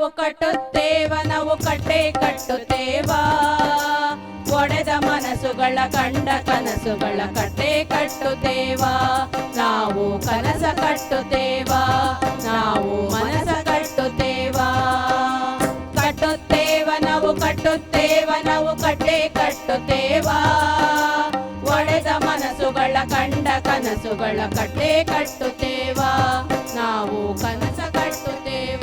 ನಾವು ಕಟ್ಟುತ್ತೇವ ನಾವು ಕಟ್ಟೆ ಕಟ್ಟುತ್ತೇವ ಒಡೆದ ಮನಸ್ಸುಗಳ ಕಂಡ ಕನಸುಗಳ ಕಟ್ಟೆ ಕಟ್ಟುತ್ತೇವ ನಾವು ಕನಸ ಕಟ್ಟುತ್ತೇವ ನಾವು ಮನಸ ಕಟ್ಟುತ್ತೇವ ಕಟ್ಟುತ್ತೇವ ನಾವು ಕಟ್ಟುತ್ತೇವ ನಾವು ಕಟ್ಟೆ ಕಟ್ಟುತ್ತೇವ ಒಡೆದ ಮನಸ್ಸುಗಳ ಕಂಡ ಕನಸುಗಳ ಕಟ್ಟೆ ಕಟ್ಟುತ್ತೇವ ನಾವು ಕನಸ ಕಟ್ಟುತ್ತೇವ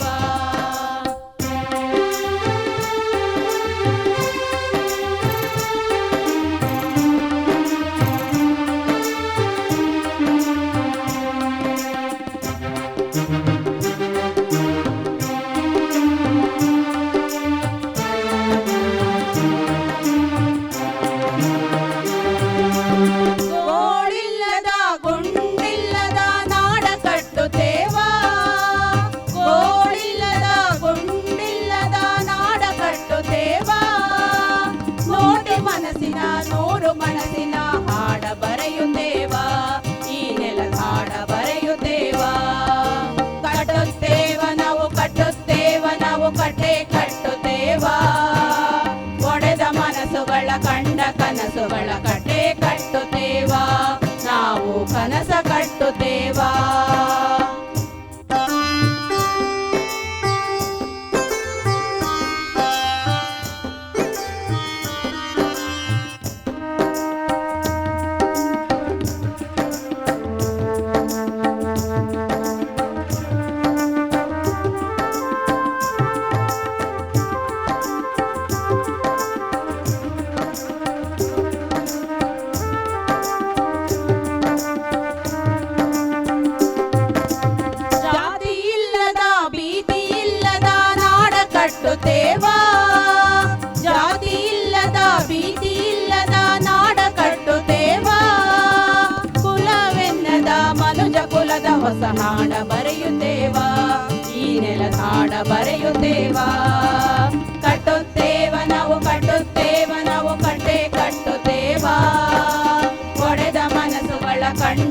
ನೂರು ಮನಸ್ಸಿನ ಹಾಡ ಬರೆಯುತ್ತೇವ ಈ ನೆಲದ ಹಾಡ ಬರೆಯುತ್ತೇವ ಕಟ್ಟುತ್ತೇವ ನಾವು ಕಟ್ಟುತ್ತೇವ ನಾವು ಕಟ್ಟೆ ಕಟ್ಟುತ್ತೇವ ಒಡೆದ ಮನಸ್ಸುಗಳ ಕಂಡ ಕನಸುಗಳ ಕಟ್ಟೆ ಕಟ್ಟುತ್ತೇವ ನಾವು ಕನಸ ಕಟ್ಟುತ್ತೇವ ಜಾತಿ ಇಲ್ಲದ ಭೀತಿ ಇಲ್ಲದ ನಾಡ ಕಟ್ಟುತ್ತೇವ ಕುಲವೆನ್ನದ ಮನುಜ ಕುಲದ ಹೊಸ ಹಾಡ ಬರೆಯುತ್ತೇವ ಈ ನೆಲದ ಹಾಡ ಬರೆಯುತ್ತೇವ ಕಟ್ಟುತ್ತೇವ ನಾವು ಕಟ್ಟುತ್ತೇವ ನಾವು ಕಟ್ಟೆ ಕಟ್ಟುತ್ತೇವ ಒಡೆದ ಮನಸ್ಸುಗಳ ಕಂಡ